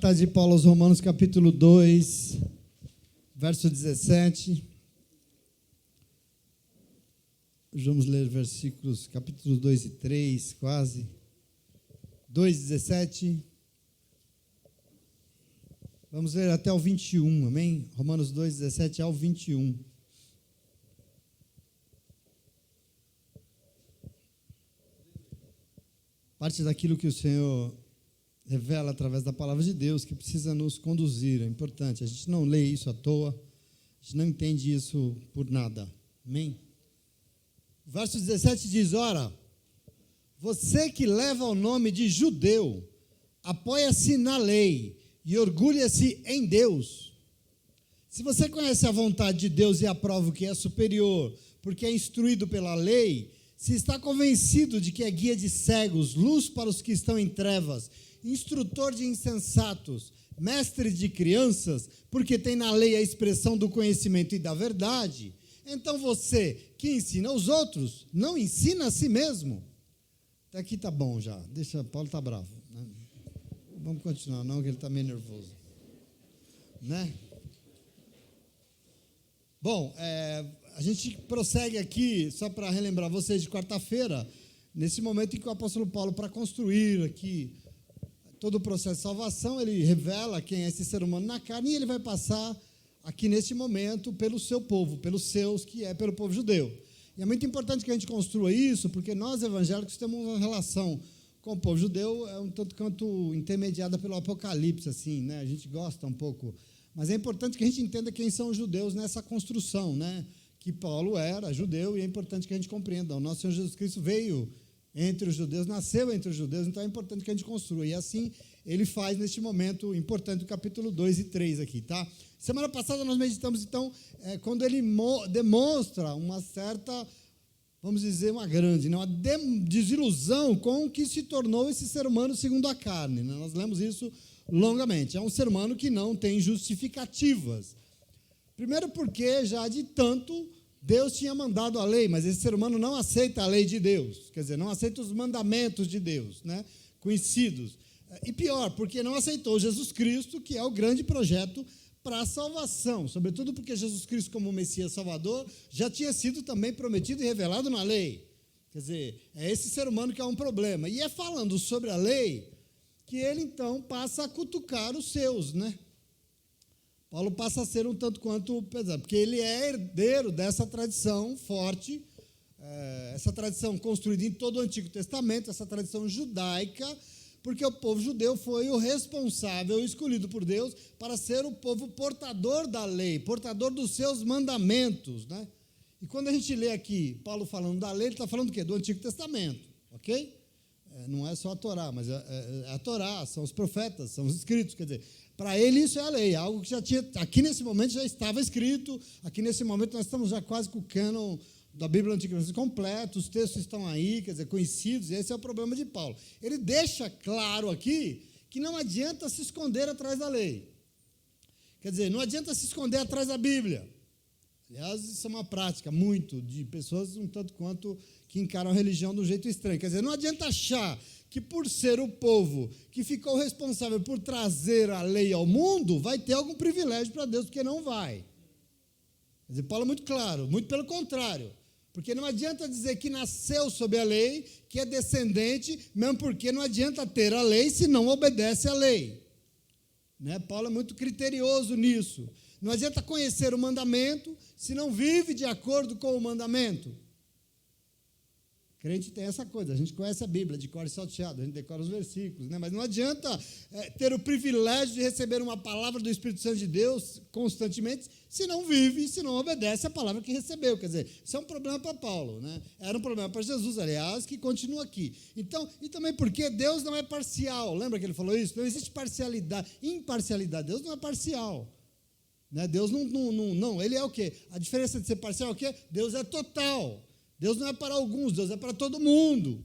Carta de Paulo aos Romanos, capítulo 2, verso 17. Vamos ler versículos, capítulos 2 e 3, quase. 2, 17. Vamos ler até o 21, amém? Romanos 2, 17 ao 21. Parte daquilo que o Senhor revela através da palavra de Deus, que precisa nos conduzir, é importante. A gente não lê isso à toa, a gente não entende isso por nada, amém? Verso 17 diz: ora, você que leva o nome de judeu, apoia-se na lei e orgulha-se em Deus. Se você conhece a vontade de Deus e aprova o que é superior, porque é instruído pela lei, se está convencido de que é guia de cegos, luz para os que estão em trevas, instrutor de insensatos, mestre de crianças, porque tem na lei a expressão do conhecimento e da verdade, então você que ensina os outros, não ensina a si mesmo. Até aqui está bom já, deixa, Paulo está bravo, né? Vamos continuar, não, que ele está meio nervoso, né? Bom, a gente prossegue aqui, só para relembrar vocês, de quarta-feira, nesse momento em que o apóstolo Paulo, para construir aqui todo o processo de salvação, ele revela quem é esse ser humano na carne, e ele vai passar aqui neste momento pelo seu povo, pelos seus, que é pelo povo judeu. E é muito importante que a gente construa isso, porque nós evangélicos temos uma relação com o povo judeu, um tanto quanto intermediada pelo Apocalipse, assim, né? A gente gosta um pouco, mas é importante que a gente entenda quem são os judeus nessa construção, né? Que Paulo era judeu, e é importante que a gente compreenda. O nosso Senhor Jesus Cristo veio entre os judeus, nasceu entre os judeus, então é importante que a gente construa. E assim ele faz neste momento importante do capítulo 2 e 3 aqui, tá? Semana passada nós meditamos, então, quando ele demonstra uma certa, vamos dizer, uma grande, uma desilusão com o que se tornou esse ser humano segundo a carne, né? Nós lemos isso longamente. É um ser humano que não tem justificativas. Primeiro porque já de tanto Deus tinha mandado a lei, mas esse ser humano não aceita a lei de Deus, quer dizer, não aceita os mandamentos de Deus, né, conhecidos. E pior, porque não aceitou Jesus Cristo, que é o grande projeto para a salvação, sobretudo porque Jesus Cristo, como Messias Salvador, já tinha sido também prometido e revelado na lei. Quer dizer, é esse ser humano que é um problema. E é falando sobre a lei que ele, então, passa a cutucar os seus, né? Paulo passa a ser um tanto quanto pesado, porque ele é herdeiro dessa tradição forte, essa tradição construída em todo o Antigo Testamento, essa tradição judaica, porque o povo judeu foi o responsável, escolhido por Deus, para ser o povo portador da lei, portador dos seus mandamentos, né? E quando a gente lê aqui Paulo falando da lei, ele está falando do quê? Do Antigo Testamento, ok? Não é só a Torá, mas a Torá, são os profetas, são os escritos, quer dizer, para ele isso é a lei, algo que já tinha, aqui nesse momento já estava escrito, aqui nesse momento nós estamos já quase com o cânon da Bíblia Antiga completo, os textos estão aí, quer dizer, conhecidos, e esse é o problema de Paulo. Ele deixa claro aqui que não adianta se esconder atrás da lei. Quer dizer, não adianta se esconder atrás da Bíblia. Aliás, isso é uma prática muito de pessoas um tanto quanto que encaram a religião de um jeito estranho. Quer dizer, não adianta achar que por ser o povo que ficou responsável por trazer a lei ao mundo, vai ter algum privilégio para Deus, porque não vai. Quer dizer, Paulo é muito claro, muito pelo contrário. Porque não adianta dizer que nasceu sob a lei, que é descendente, mesmo porque não adianta ter a lei se não obedece à lei. Né? Paulo é muito criterioso nisso. Não adianta conhecer o mandamento se não vive de acordo com o mandamento. Crente tem essa coisa, a gente conhece a Bíblia de cor e salteado, a gente decora os versículos, né? Mas não adianta ter o privilégio de receber uma palavra do Espírito Santo de Deus constantemente, se não vive, se não obedece a palavra que recebeu. Quer dizer, isso é um problema para Paulo, né? Era um problema para Jesus, aliás, que continua aqui. Então, e também porque Deus não é parcial, lembra que ele falou isso? Não existe parcialidade, imparcialidade, Deus não é parcial. Né? Deus não, ele é o quê? A diferença de ser parcial é o quê? Deus é total. Deus não é para alguns, Deus é para todo mundo.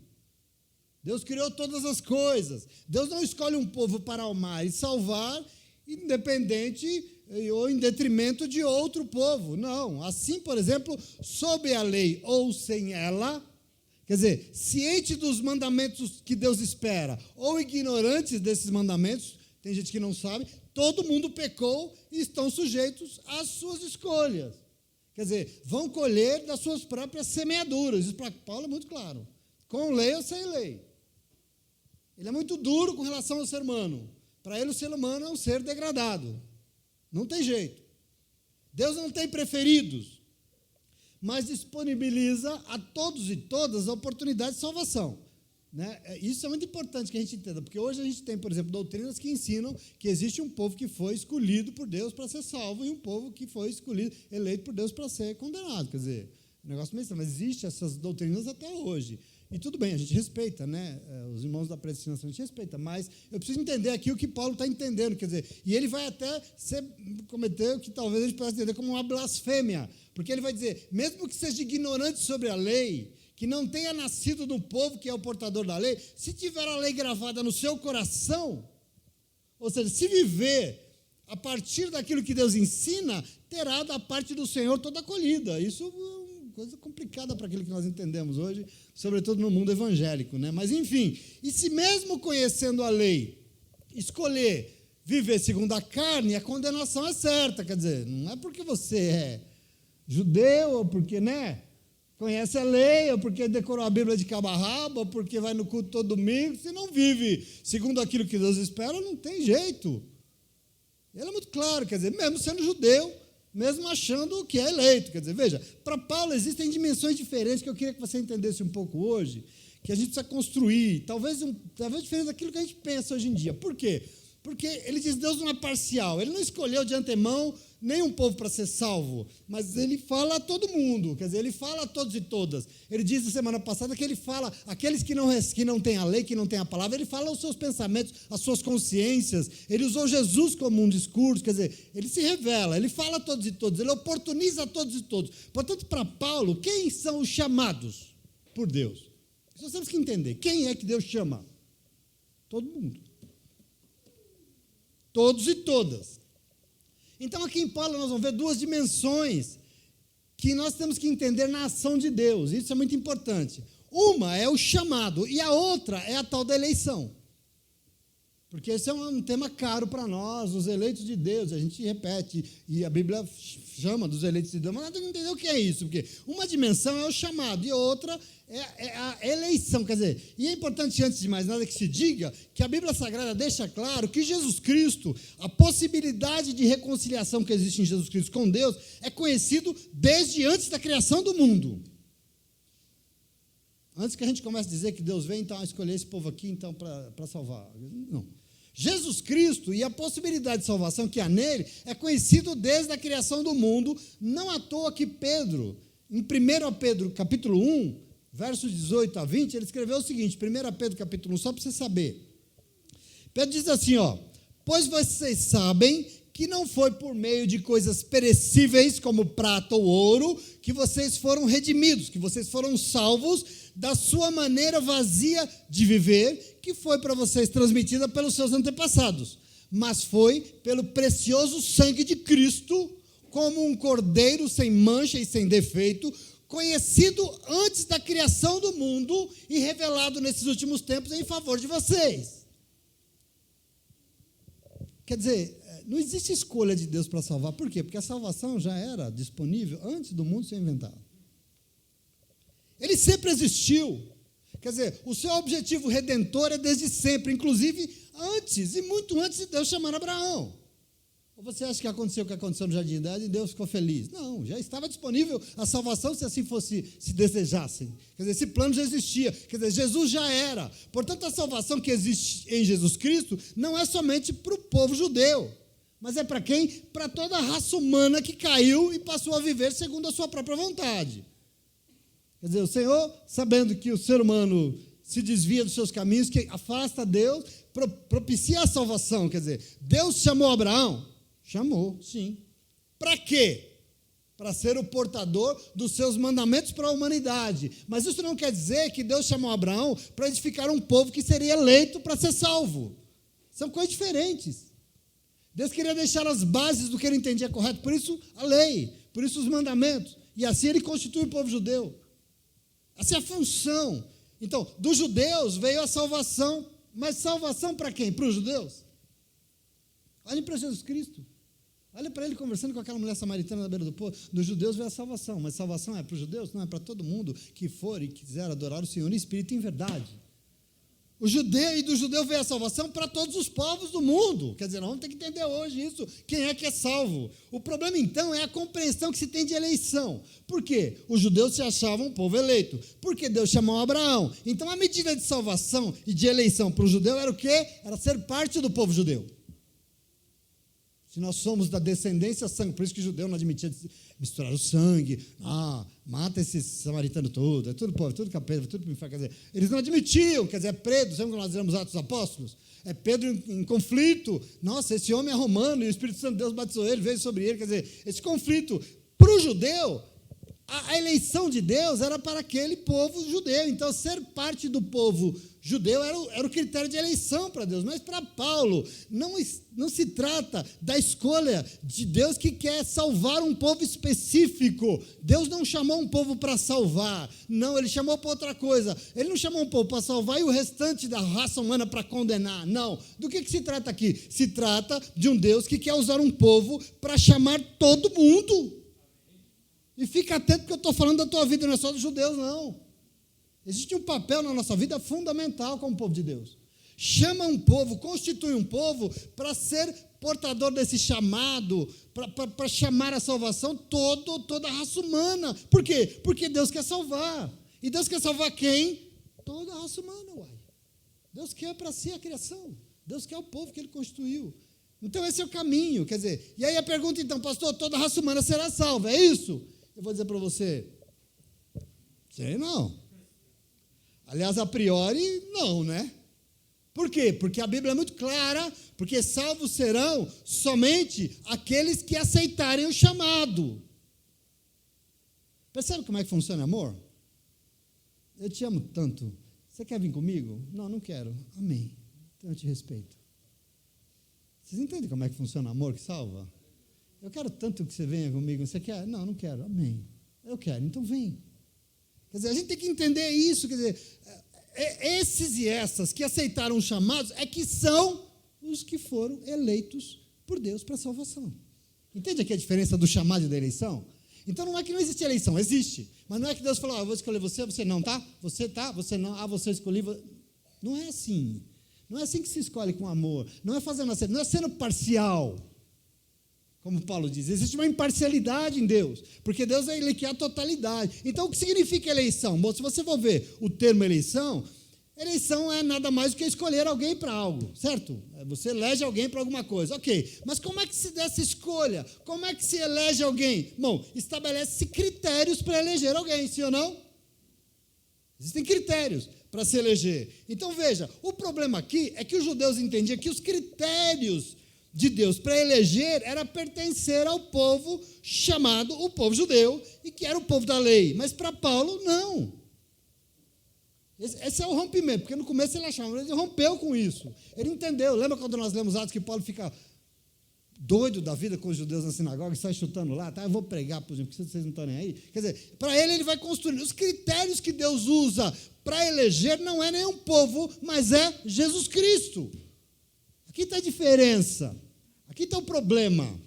Deus criou todas as coisas. Deus não escolhe um povo para amar e salvar, independente ou em detrimento de outro povo. Não. Assim, por exemplo, sob a lei ou sem ela, quer dizer, ciente dos mandamentos que Deus espera, ou ignorantes desses mandamentos, tem gente que não sabe, todo mundo pecou e estão sujeitos às suas escolhas. Quer dizer, vão colher das suas próprias semeaduras. Isso para Paulo é muito claro. Com lei ou sem lei. Ele é muito duro com relação ao ser humano. Para ele, o ser humano é um ser degradado. Não tem jeito. Deus não tem preferidos, mas disponibiliza a todos e todas a oportunidade de salvação. Né? Isso é muito importante que a gente entenda, porque hoje a gente tem, por exemplo, doutrinas que ensinam que existe um povo que foi escolhido por Deus para ser salvo e um povo que foi escolhido, eleito por Deus para ser condenado. Quer dizer, um negócio meio estranho, mas existem essas doutrinas até hoje. E tudo bem, a gente respeita, né? Os irmãos da predestinação a gente respeita, mas eu preciso entender aqui o que Paulo está entendendo, quer dizer, e ele vai até cometer o que talvez a gente possa entender como uma blasfêmia, porque ele vai dizer, mesmo que seja ignorante sobre a lei, que não tenha nascido no povo que é o portador da lei, se tiver a lei gravada no seu coração, ou seja, se viver a partir daquilo que Deus ensina, terá da parte do Senhor toda a acolhida. Isso é coisa complicada para aquilo que nós entendemos hoje, sobretudo no mundo evangélico, né? Mas, enfim, e se mesmo conhecendo a lei, escolher viver segundo a carne, a condenação é certa, quer dizer, não é porque você é judeu, ou porque, né, conhece a lei, ou porque decorou a Bíblia de cabo a rabo, ou porque vai no culto todo domingo, se não vive segundo aquilo que Deus espera, não tem jeito. Ele é muito claro, quer dizer, mesmo sendo judeu, mesmo achando que é eleito. Quer dizer, veja, para Paulo existem dimensões diferentes que eu queria que você entendesse um pouco hoje, que a gente precisa construir, talvez diferente daquilo que a gente pensa hoje em dia. Por quê? Porque ele diz que Deus não é parcial, ele não escolheu de antemão nenhum povo para ser salvo, mas ele fala a todo mundo, quer dizer, ele fala a todos e todas. Ele disse na semana passada que ele fala aqueles que não têm a lei, que não têm a palavra, ele fala os seus pensamentos, as suas consciências, ele usou Jesus como um discurso, quer dizer, ele se revela, ele fala a todos e todos, ele oportuniza a todos e todos. Portanto, para Paulo, quem são os chamados por Deus? Nós temos que entender, quem é que Deus chama? Todo mundo. Todos e todas. Então, aqui em Paulo, nós vamos ver duas dimensões que nós temos que entender na ação de Deus. Isso é muito importante. Uma é o chamado e a outra é a tal da eleição. Porque esse é um tema caro para nós, os eleitos de Deus. A gente repete, e a Bíblia chama dos eleitos de Deus, mas nós temos que entender o que é isso. Porque uma dimensão é o chamado e outra é a eleição. Quer dizer, e é importante, antes de mais nada, que se diga que a Bíblia Sagrada deixa claro que Jesus Cristo, a possibilidade de reconciliação que existe em Jesus Cristo com Deus, é conhecido desde antes da criação do mundo. Antes que a gente comece a dizer que Deus veio, então, a escolher esse povo aqui, então, para salvar. Não. Jesus Cristo e a possibilidade de salvação que há nele é conhecido desde a criação do mundo, não à toa que Pedro, em 1 Pedro capítulo 1, versos 18 a 20, ele escreveu o seguinte, 1 Pedro capítulo 1, só para você saber. Pedro diz assim, pois vocês sabem que não foi por meio de coisas perecíveis, como prata ou ouro, que vocês foram redimidos, que vocês foram salvos da sua maneira vazia de viver, que foi para vocês transmitida pelos seus antepassados, mas foi pelo precioso sangue de Cristo, como um cordeiro sem mancha e sem defeito, conhecido antes da criação do mundo e revelado nesses últimos tempos em favor de vocês. Quer dizer, não existe escolha de Deus para salvar. Por quê? Porque a salvação já era disponível antes do mundo ser inventado. Ele sempre existiu. Quer dizer, o seu objetivo redentor é desde sempre, inclusive antes, e muito antes de Deus chamar Abraão. Ou você acha que aconteceu o que aconteceu no Jardim Éden e Deus ficou feliz? Não, já estava disponível a salvação se assim fosse, se desejassem. Quer dizer, esse plano já existia. Quer dizer, Jesus já era. Portanto, a salvação que existe em Jesus Cristo não é somente para o povo judeu, mas é para quem? Para toda a raça humana que caiu e passou a viver segundo a sua própria vontade. Quer dizer, o Senhor, sabendo que o ser humano se desvia dos seus caminhos, que afasta Deus, propicia a salvação. Quer dizer, Deus chamou Abraão? Chamou, sim. Para quê? Para ser o portador dos seus mandamentos para a humanidade. Mas isso não quer dizer que Deus chamou Abraão para edificar um povo que seria eleito para ser salvo. São coisas diferentes. Deus queria deixar as bases do que ele entendia correto, por isso a lei, por isso os mandamentos. E assim ele constitui o povo judeu. Essa é a função. Então, dos judeus veio a salvação, mas salvação para quem? Para os judeus? Olhem para Jesus Cristo. Olha para ele conversando com aquela mulher samaritana na beira do poço. Dos judeus veio a salvação, mas salvação é para os judeus? Não, é para todo mundo que for e quiser adorar o Senhor em espírito e em verdade. O judeu e do judeu veio a salvação para todos os povos do mundo. Quer dizer, nós vamos ter que entender hoje isso. Quem é que é salvo? O problema, então, é a compreensão que se tem de eleição. Por quê? Os judeus se achavam um povo eleito. Porque Deus chamou Abraão. Então, a medida de salvação e de eleição para o judeu era o quê? Era ser parte do povo judeu. Se nós somos da descendência sangue, por isso que o judeu não admitia misturar o sangue, mata esse samaritano todo, é tudo povo, é tudo capeta, é tudo para o inferno. Quer dizer, eles não admitiam, quer dizer, é Pedro, sempre que nós lemos Atos dos Apóstolos, é Pedro em conflito, nossa, esse homem é romano, e o Espírito Santo de Deus batizou ele, veio sobre ele, quer dizer, esse conflito, para o judeu, a eleição de Deus era para aquele povo judeu, então ser parte do povo judeu era o critério de eleição para Deus, mas para Paulo não se trata da escolha de Deus que quer salvar um povo específico. Deus não chamou um povo para salvar, não, ele chamou para outra coisa. Ele não chamou um povo para salvar e o restante da raça humana para condenar, não. Do que se trata aqui? Se trata de um Deus que quer usar um povo para chamar todo mundo. E fica atento porque eu estou falando da tua vida, não é só dos judeus, não. Existe um papel na nossa vida fundamental como povo de Deus. Chama um povo, constitui um povo para ser portador desse chamado, para chamar a salvação toda a raça humana. Por quê? Porque Deus quer salvar. E Deus quer salvar quem? Toda a raça humana, uai. Deus quer para si a criação. Deus quer o povo que Ele constituiu. Então esse é o caminho, quer dizer. E aí a pergunta então, pastor, toda a raça humana será salva, é isso? Eu vou dizer para você, sei não. Aliás, a priori, não, né? Por quê? Porque a Bíblia é muito clara, porque salvos serão somente aqueles que aceitarem o chamado. Percebe como é que funciona, amor? Eu te amo tanto. Você quer vir comigo? Não, não quero. Amém. Então eu te respeito. Vocês entendem como é que funciona o amor que salva? Eu quero tanto que você venha comigo. Você quer? Não, não quero. Amém. Eu quero, então vem. Quer dizer, a gente tem que entender isso. Quer dizer, esses e essas que aceitaram os chamados é que são os que foram eleitos por Deus para a salvação. Entende aqui a diferença do chamado e da eleição? Então não é que não existe eleição, existe. Mas não é que Deus falou, eu vou escolher você, você não, tá? Você não, você escolhi. Não é assim. Não é assim que se escolhe com amor. Não é fazendo assim, não é sendo parcial. Como Paulo diz, existe uma imparcialidade em Deus, porque Deus ele quer a totalidade. Então, o que significa eleição? Bom, se você for ver o termo eleição é nada mais do que escolher alguém para algo, certo? Você elege alguém para alguma coisa, ok. Mas como é que se dá essa escolha? Como é que se elege alguém? Bom, estabelece-se critérios para eleger alguém, sim ou não? Existem critérios para se eleger. Então, veja, o problema aqui é que os judeus entendiam que os critérios de Deus para eleger era pertencer ao povo chamado o povo judeu, e que era o povo da lei. Mas para Paulo, não. Esse é o rompimento, porque no começo ele achava, ele rompeu com isso. Ele entendeu. Lembra quando nós lemos Atos que Paulo fica doido da vida com os judeus na sinagoga e sai chutando lá, tá? Eu vou pregar, por exemplo, porque vocês não estão nem aí. Quer dizer, para ele vai construir. Os critérios que Deus usa para eleger não é nenhum povo, mas é Jesus Cristo. Aqui está a diferença. Aqui está o problema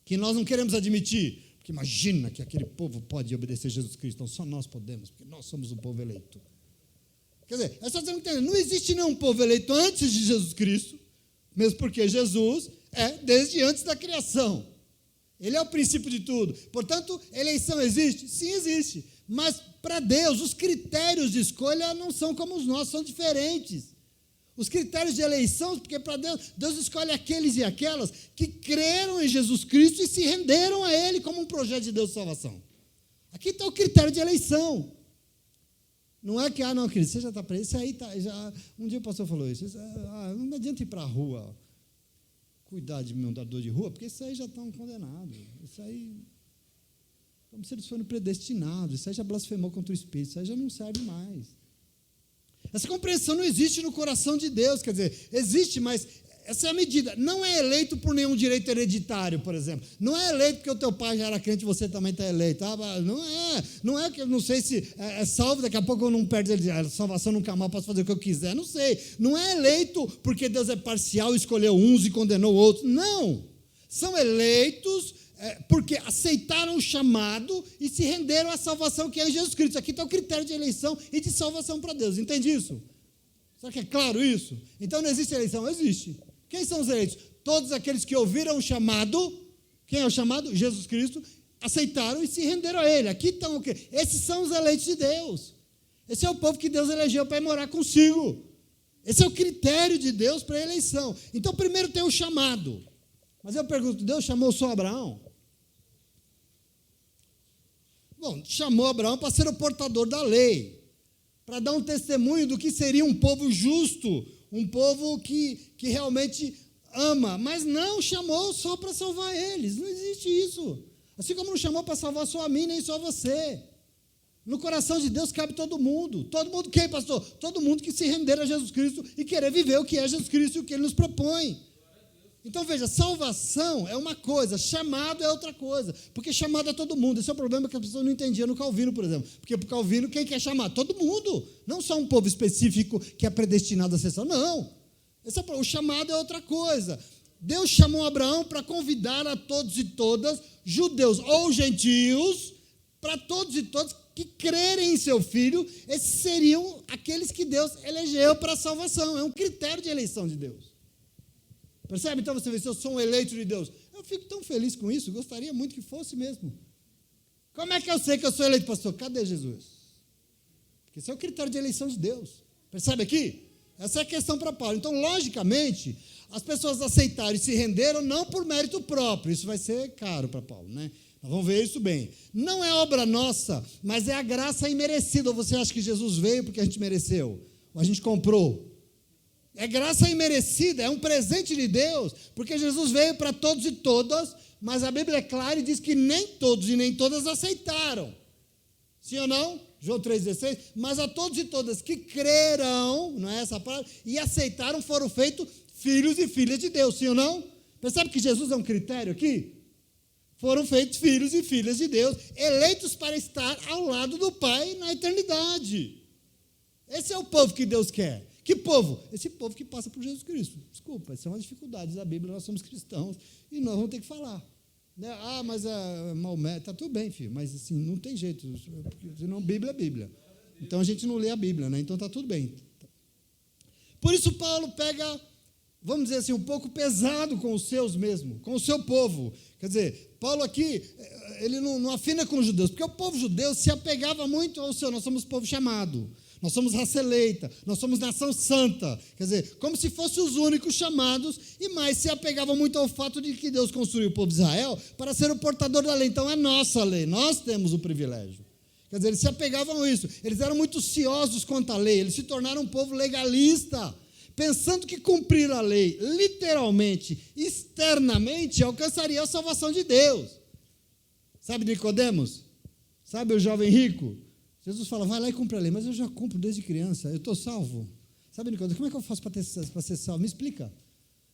que nós não queremos admitir. Porque imagina que aquele povo pode obedecer a Jesus Cristo. Então só nós podemos, porque nós somos o povo eleito. Quer dizer, é só você entender. Não existe nenhum povo eleito antes de Jesus Cristo, mesmo porque Jesus é desde antes da criação. Ele é o princípio de tudo. Portanto, eleição existe? Sim, existe. Mas para Deus, os critérios de escolha não são como os nossos, são diferentes. Os critérios de eleição, porque para Deus escolhe aqueles e aquelas que creram em Jesus Cristo e se renderam a Ele como um projeto de Deus de salvação. Aqui está o critério de eleição. Não é que, não, querido, você já está preso. Isso aí está. Um dia o pastor falou isso. Não adianta ir para a rua cuidar de morador de rua, porque isso aí já estão condenados. Isso aí, como se eles foram predestinados. Isso aí já blasfemou contra o Espírito. Isso aí já não serve mais. Essa compreensão não existe no coração de Deus, quer dizer, existe, mas Essa é a medida. Não é eleito por nenhum direito hereditário, por exemplo. Não é eleito porque o teu pai já era crente e você também está eleito. Não é que eu não sei se é salvo, daqui a pouco eu não perdo a salvação nunca mais, posso fazer o que eu quiser. Não sei. Não é eleito porque Deus é parcial, escolheu uns e condenou outros. Não. São eleitos porque aceitaram o chamado e se renderam à salvação que é em Jesus Cristo. Aqui está o critério de eleição e de salvação para Deus. Entende isso? Será que é claro isso? Então não existe eleição? Existe. Quem são os eleitos? Todos aqueles que ouviram o chamado. Quem é o chamado? Jesus Cristo. Aceitaram e se renderam a Ele. Aqui estão o quê? Esses são os eleitos de Deus. Esse é o povo que Deus elegeu para ir morar consigo. Esse é o critério de Deus para a eleição. Então primeiro tem o chamado. Mas eu pergunto, Deus chamou só Abraão? Bom, chamou Abraão para ser o portador da lei, para dar um testemunho do que seria um povo justo, um povo que realmente ama, mas não chamou só para salvar eles, não existe isso. Assim como não chamou para salvar só a mim, nem só você. No coração de Deus cabe todo mundo quem, pastor? Todo mundo que se render a Jesus Cristo e querer viver o que é Jesus Cristo e o que Ele nos propõe. Então veja, salvação é uma coisa, chamado é outra coisa, porque chamado é todo mundo. Esse é o problema que as pessoas não entendiam no Calvino, por exemplo, porque para o Calvino quem quer chamar? Todo mundo, não só um povo específico que é predestinado a ser salvo, não. O chamado é outra coisa. Deus chamou Abraão para convidar a todos e todas, judeus ou gentios, para todos e todas que crerem em seu filho, esses seriam aqueles que Deus elegeu para a salvação, é um critério de eleição de Deus. Percebe? Então você vê, se eu sou um eleito de Deus, eu fico tão feliz com isso, gostaria muito que fosse mesmo. Como é que eu sei que eu sou eleito, pastor? Cadê Jesus? Porque esse é o critério de eleição de Deus. Percebe aqui? Essa é a questão para Paulo. Então, logicamente, as pessoas aceitaram e se renderam não por mérito próprio. Isso vai ser caro para Paulo, né? Nós vamos ver isso bem. Não é obra nossa, mas é a graça imerecida. Ou você acha que Jesus veio porque a gente mereceu? Ou a gente comprou? É graça imerecida, é um presente de Deus, porque Jesus veio para todos e todas, mas a Bíblia é clara e diz que nem todos e nem todas aceitaram. Sim ou não? João 3,16. Mas a todos e todas que creram, não é essa a palavra, e aceitaram, foram feitos filhos e filhas de Deus. Sim ou não? Percebe que Jesus é um critério aqui? Foram feitos filhos e filhas de Deus, eleitos para estar ao lado do Pai na eternidade. Esse é o povo que Deus quer. Que povo? Esse povo que passa por Jesus Cristo. Desculpa, essas são as dificuldades da Bíblia, nós somos cristãos e nós vamos ter que falar. Né? Mas é Maomé, está tudo bem, filho, mas assim, não tem jeito, senão Bíblia é Bíblia. Então a gente não lê a Bíblia, né? Então está tudo bem. Por isso Paulo pega, vamos dizer assim, um pouco pesado com os seus mesmo, com o seu povo. Quer dizer, Paulo aqui, ele não afina com os judeus, porque o povo judeu se apegava muito ao seu, nós somos povo chamado. Nós somos raça eleita, nós somos nação santa, quer dizer, como se fossem os únicos chamados, e mais se apegavam muito ao fato de que Deus construiu o povo de Israel para ser o portador da lei. Então é nossa lei, nós temos o privilégio. Quer dizer, eles se apegavam a isso, eles eram muito ciosos quanto à lei, eles se tornaram um povo legalista, pensando que cumprir a lei, literalmente, externamente, alcançaria a salvação de Deus. Sabe Nicodemos? Sabe o jovem rico? Jesus fala, vai lá e cumpre a lei, mas eu já cumpro desde criança, eu estou salvo. Sabe, Nicodemo, como é que eu faço para ser salvo? Me explica.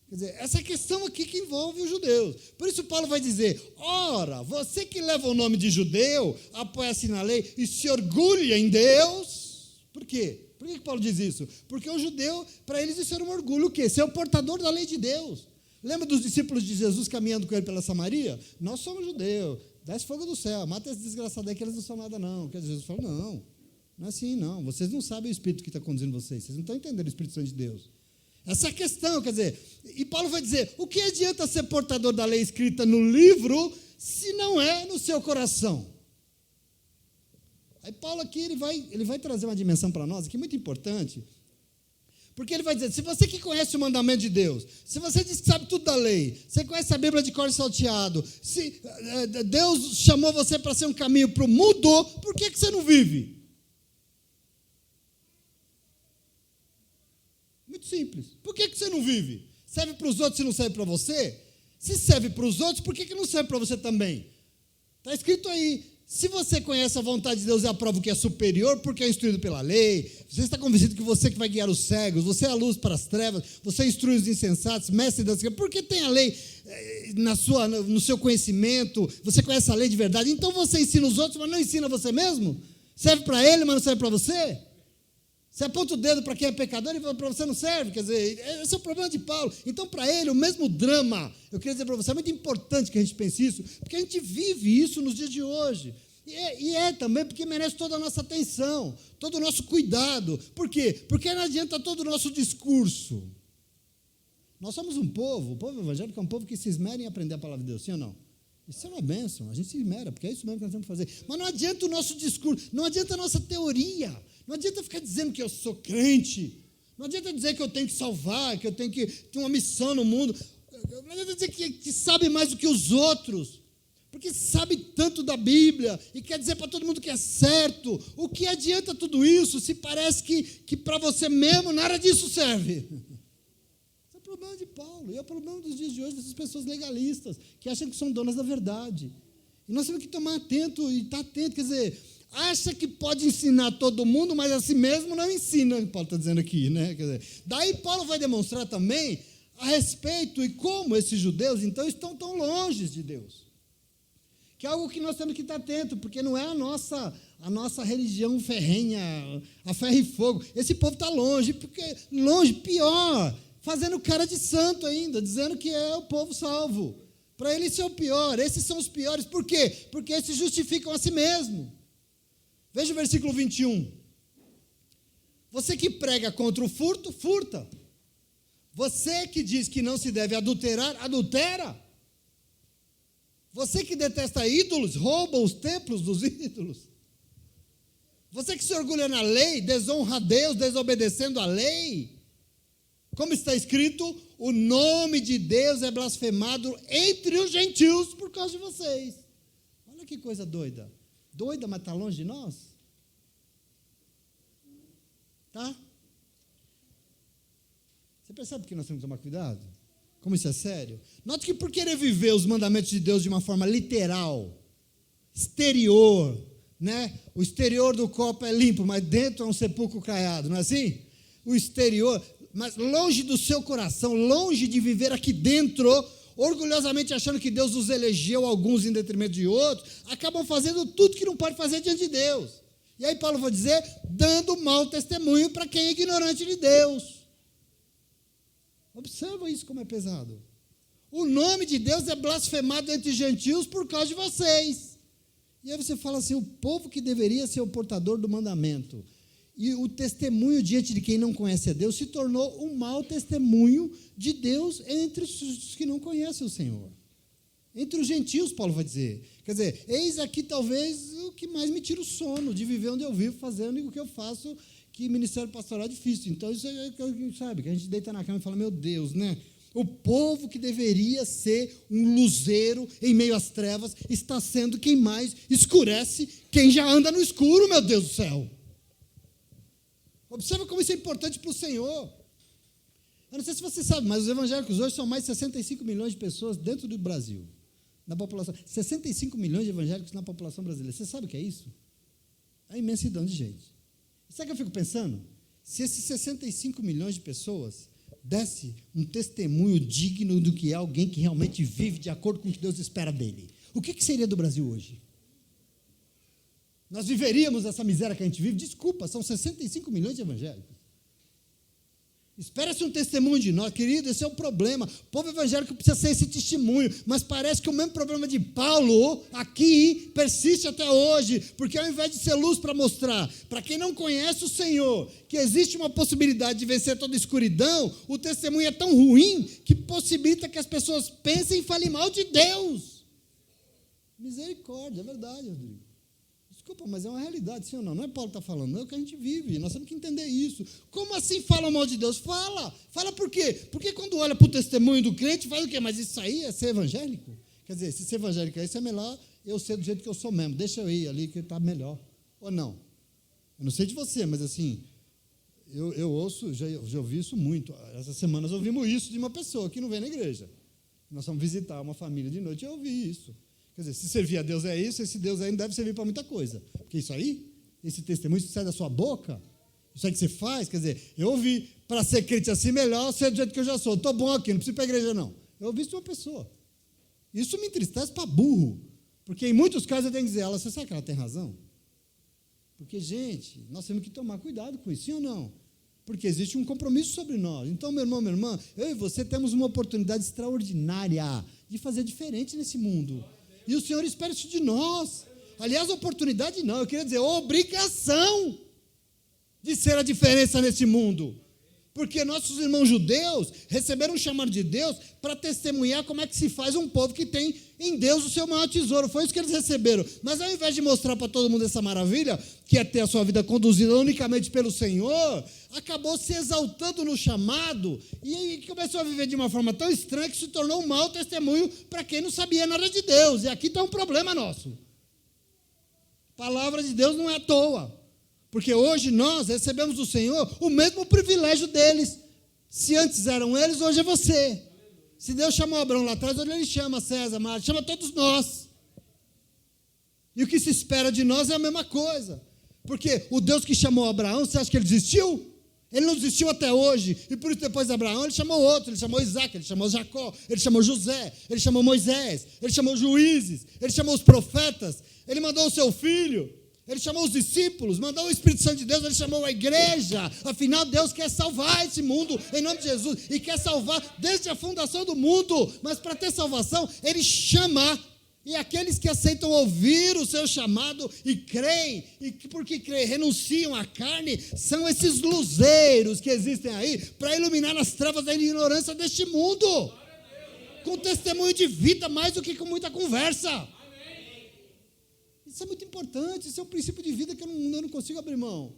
Quer dizer, essa questão aqui que envolve os judeus. Por isso Paulo vai dizer, ora, você que leva o nome de judeu, apoia-se na lei e se orgulha em Deus. Por quê? Por que Paulo diz isso? Porque o judeu, para eles isso era um orgulho, o quê? Ser o portador da lei de Deus. Lembra dos discípulos de Jesus caminhando com ele pela Samaria? Nós somos judeus. Desce fogo do céu, mata esse desgraçado aí que eles não são nada não. Quer dizer, Jesus falou, não é assim não, vocês não sabem o Espírito que está conduzindo vocês não estão entendendo o Espírito Santo de Deus. Essa é a questão, quer dizer, e Paulo vai dizer, o que adianta ser portador da lei escrita no livro, se não é no seu coração? Aí Paulo aqui, ele vai trazer uma dimensão para nós, aqui muito importante, porque ele vai dizer, se você que conhece o mandamento de Deus, se você diz que sabe tudo da lei, você conhece a Bíblia de cor e salteado, se Deus chamou você para ser um caminho para o mundo, por que você não vive? Muito simples. Por que você não vive? Serve para os outros e não serve para você? Se serve para os outros, por que não serve para você também? Está escrito aí, Se você conhece a vontade de Deus e aprova o que é superior, porque é instruído pela lei, você está convencido que você que vai guiar os cegos, você é a luz para as trevas, você instrui os insensatos, mestre das crianças, porque tem a lei no seu conhecimento, você conhece a lei de verdade, então você ensina os outros, mas não ensina você mesmo? Serve para ele, mas não serve para você? Você aponta o dedo para quem é pecador e para você não serve, quer dizer, esse é o problema de Paulo. Então, para ele, o mesmo drama, eu queria dizer para você, é muito importante que a gente pense isso, porque a gente vive isso nos dias de hoje. E é também porque merece toda a nossa atenção, todo o nosso cuidado. Por quê? Porque não adianta todo o nosso discurso. Nós somos um povo, o povo evangélico é um povo que se esmera em aprender a palavra de Deus, sim ou não? Isso é uma bênção, a gente se esmera, porque é isso mesmo que nós temos que fazer. Mas não adianta o nosso discurso, não adianta a nossa teoria, não adianta ficar dizendo que eu sou crente, não adianta dizer que eu tenho que salvar, que eu tenho que ter uma missão no mundo, não adianta dizer que sabe mais do que os outros, porque sabe tanto da Bíblia e quer dizer para todo mundo que é certo. O que adianta tudo isso se parece que para você mesmo nada disso serve? Esse é o problema de Paulo, e é o problema dos dias de hoje, dessas pessoas legalistas, que acham que são donas da verdade. E nós temos que tomar atento e estar atento, quer dizer, acha que pode ensinar todo mundo, mas a si mesmo não ensina, Paulo está dizendo aqui, né? Quer dizer, daí Paulo vai demonstrar também a respeito e como esses judeus, então, estão tão longe de Deus. Que é algo que nós temos que estar atento, porque não é a nossa religião ferrenha, a ferro e fogo. Esse povo está longe, pior, fazendo cara de santo ainda, dizendo que é o povo salvo. Para eles isso é o pior, esses são os piores. Por quê? Porque esses justificam a si mesmo. Veja o versículo 21. Você que prega contra o furto, furta. Você que diz que não se deve adulterar, adultera. Você que detesta ídolos, rouba os templos dos ídolos. Você que se orgulha na lei, desonra a Deus, desobedecendo a lei. Como está escrito, o nome de Deus é blasfemado entre os gentios por causa de vocês. Olha que coisa doida. Doida, mas está longe de nós? Tá? Você percebe que nós temos que tomar cuidado? Como isso é sério? Note que por querer viver os mandamentos de Deus de uma forma literal, exterior, né? O exterior do copo é limpo, mas dentro é um sepulcro caiado, não é assim? O exterior, mas longe do seu coração, longe de viver aqui dentro, orgulhosamente achando que Deus os elegeu alguns em detrimento de outros, acabam fazendo tudo que não pode fazer diante de Deus. E aí Paulo vai dizer, dando mau testemunho para quem é ignorante de Deus. Observa isso como é pesado. O nome de Deus é blasfemado entre gentios por causa de vocês. E aí você fala assim, o povo que deveria ser o portador do mandamento, e o testemunho diante de quem não conhece a Deus se tornou um mau testemunho de Deus entre os que não conhecem o Senhor. Entre os gentios, Paulo vai dizer. Quer dizer, eis aqui talvez o que mais me tira o sono, de viver onde eu vivo, fazendo o que eu faço, que ministério pastoral é difícil. Então, isso é, sabe, que a gente deita na cama e fala, meu Deus, né? O povo que deveria ser um luzeiro em meio às trevas, está sendo quem mais escurece quem já anda no escuro, meu Deus do céu. Observa como isso é importante para o Senhor. Eu não sei se você sabe, mas os evangélicos hoje são mais de 65 milhões de pessoas dentro do Brasil. Na população. 65 milhões de evangélicos na população brasileira. Você sabe o que é isso? É a imensidão de gente. Sabe o que eu fico pensando? Se esses 65 milhões de pessoas desse um testemunho digno do que é alguém que realmente vive de acordo com o que Deus espera dele, o que seria do Brasil hoje? Nós viveríamos essa miséria que a gente vive? Desculpa, são 65 milhões de evangélicos. Espera-se um testemunho de nós, querido, esse é o problema. O povo evangélico precisa ser esse testemunho, mas parece que o mesmo problema de Paulo aqui persiste até hoje, porque ao invés de ser luz para mostrar, para quem não conhece o Senhor, que existe uma possibilidade de vencer toda a escuridão, o testemunho é tão ruim que possibilita que as pessoas pensem e falem mal de Deus. Misericórdia, é verdade, Rodrigo. Desculpa, mas é uma realidade, sim ou não? Não é Paulo que está falando, não é o que a gente vive, nós temos que entender isso. Como assim falam mal de Deus? Fala por quê? Porque quando olha para o testemunho do crente, faz o quê? Mas isso aí é ser evangélico? Quer dizer, se ser evangélico é isso, é melhor eu ser do jeito que eu sou mesmo, deixa eu ir ali que está melhor. Ou não? Eu não sei de você, mas assim, eu ouço, já ouvi isso muito. Essas semanas ouvimos isso de uma pessoa que não vem na igreja. Nós fomos visitar uma família de noite e eu ouvi isso. Quer dizer, se servir a Deus é isso, esse Deus aí não deve servir para muita coisa. Porque isso aí, esse testemunho que sai da sua boca, isso aí que você faz, quer dizer, eu ouvi, para ser crente assim melhor, ser do jeito que eu já sou. Estou bom aqui, não preciso ir para a igreja não. Eu ouvi isso de uma pessoa. Isso me entristece para burro. Porque em muitos casos eu tenho que dizer, você sabe que ela tem razão? Porque, gente, nós temos que tomar cuidado com isso, sim ou não? Porque existe um compromisso sobre nós. Então, meu irmão, minha irmã, eu e você temos uma oportunidade extraordinária de fazer diferente nesse mundo. E o Senhor espera isso de nós. Aliás, oportunidade não, eu queria dizer, obrigação de ser a diferença nesse mundo. Porque nossos irmãos judeus receberam um chamado de Deus para testemunhar como é que se faz um povo que tem em Deus o seu maior tesouro. Foi isso que eles receberam. Mas ao invés de mostrar para todo mundo essa maravilha, que é ter a sua vida conduzida unicamente pelo Senhor, acabou se exaltando no chamado e começou a viver de uma forma tão estranha que se tornou um mau testemunho para quem não sabia nada de Deus. E aqui está um problema nosso. A palavra de Deus não é à toa. Porque hoje nós recebemos do Senhor o mesmo privilégio deles. Se antes eram eles, hoje é você. Se Deus chamou Abraão lá atrás, hoje Ele chama César, Mário, chama todos nós. E o que se espera de nós é a mesma coisa. Porque o Deus que chamou Abraão, você acha que Ele desistiu? Ele não desistiu até hoje. E por isso depois de Abraão, Ele chamou outro. Ele chamou Isaac, Ele chamou Jacó, Ele chamou José, Ele chamou Moisés, Ele chamou juízes, Ele chamou os profetas, Ele mandou o seu filho. Ele chamou os discípulos, mandou o Espírito Santo de Deus, Ele chamou a igreja. Afinal, Deus quer salvar esse mundo em nome de Jesus. E quer salvar desde a fundação do mundo. Mas para ter salvação, Ele chama. E aqueles que aceitam ouvir o seu chamado e creem, e porque creem, renunciam à carne, são esses luzeiros que existem aí para iluminar as trevas da ignorância deste mundo. Com testemunho de vida mais do que com muita conversa. Isso é muito importante, isso é um princípio de vida que eu não consigo abrir mão.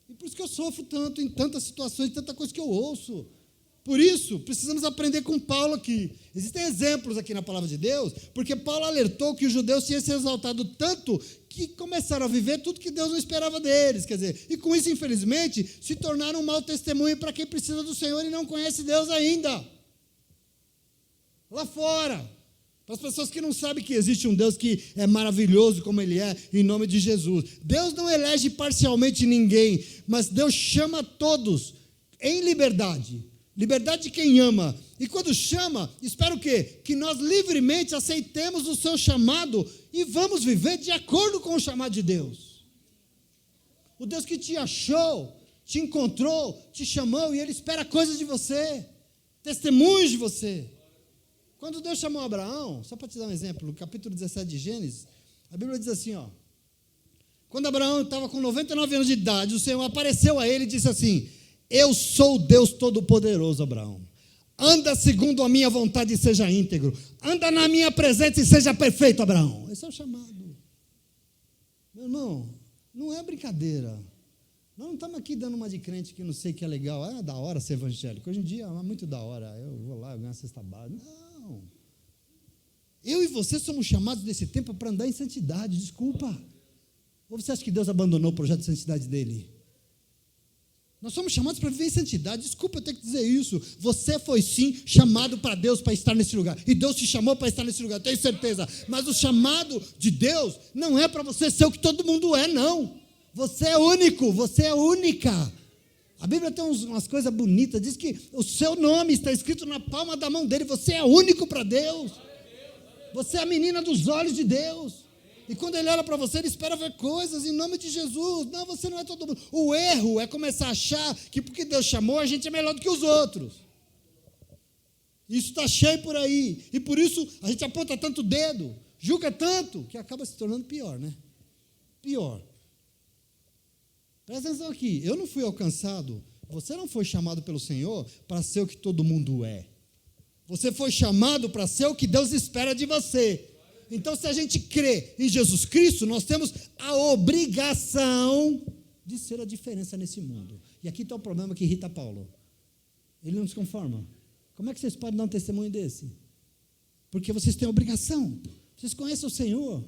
E por isso que eu sofro tanto em tantas situações, tanta coisa que eu ouço. Por isso, precisamos aprender com Paulo aqui. Existem exemplos aqui na palavra de Deus, porque Paulo alertou que os judeus tinham se exaltado tanto que começaram a viver tudo que Deus não esperava deles. Quer dizer, e com isso, infelizmente, se tornaram um mau testemunho para quem precisa do Senhor e não conhece Deus ainda. Lá fora. Para as pessoas que não sabem que existe um Deus que é maravilhoso como Ele é, em nome de Jesus. Deus não elege parcialmente ninguém, mas Deus chama todos em liberdade. Liberdade de quem ama. E quando chama, espera o quê? Que nós livremente aceitemos o seu chamado e vamos viver de acordo com o chamado de Deus. O Deus que te achou, te encontrou, te chamou e Ele espera coisas de você, testemunhos de você. Quando Deus chamou Abraão, só para te dar um exemplo, no capítulo 17 de Gênesis, a Bíblia diz assim, ó, quando Abraão estava com 99 anos de idade, o Senhor apareceu a ele e disse assim, eu sou o Deus Todo-Poderoso, Abraão, anda segundo a minha vontade e seja íntegro, anda na minha presença e seja perfeito, Abraão. Esse é o chamado. Meu irmão, não é brincadeira. Nós não estamos aqui dando uma de crente que não sei que é legal, é da hora ser evangélico. Hoje em dia é muito da hora, eu vou lá, eu ganho a cesta básica. Não. Eu e você somos chamados nesse tempo para andar em santidade, desculpa. Ou você acha que Deus abandonou o projeto de santidade dele? Nós somos chamados para viver em santidade, desculpa eu ter que dizer isso. Você foi sim chamado para Deus para estar nesse lugar. E Deus te chamou para estar nesse lugar, tenho certeza. Mas o chamado de Deus não é para você ser o que todo mundo é, não. Você é único, você é única. A Bíblia tem umas coisas bonitas, diz que o seu nome está escrito na palma da mão dele, você é único para Deus. Você é a menina dos olhos de Deus. E quando Ele olha para você, Ele espera ver coisas em nome de Jesus. Não, você não é todo mundo. O erro é começar a achar que porque Deus chamou, a gente é melhor do que os outros. Isso está cheio por aí. E por isso a gente aponta tanto dedo, julga tanto, que acaba se tornando pior, né? Pior. Presta atenção aqui, eu não fui alcançado, você não foi chamado pelo Senhor para ser o que todo mundo é. Você foi chamado para ser o que Deus espera de você. Então, se a gente crê em Jesus Cristo, nós temos a obrigação de ser a diferença nesse mundo. E aqui está o problema que irrita Paulo. Ele não se conforma. Como é que vocês podem dar um testemunho desse? Porque vocês têm a obrigação. Vocês conhecem o Senhor.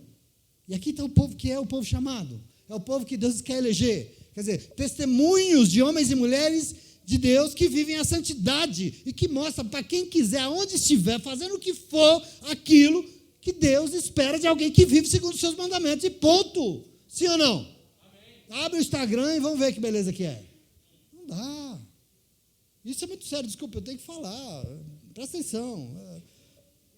E aqui está o povo que é o povo chamado. É o povo que Deus quer eleger. Quer dizer, testemunhos de homens e mulheres de Deus que vivem a santidade e que mostram para quem quiser, aonde estiver, fazendo o que for, aquilo que Deus espera de alguém que vive segundo os seus mandamentos, e ponto. Sim ou não? Amém. Abre o Instagram e vamos ver que beleza que é. Não dá. Isso é muito sério, desculpa, eu tenho que falar. Presta atenção.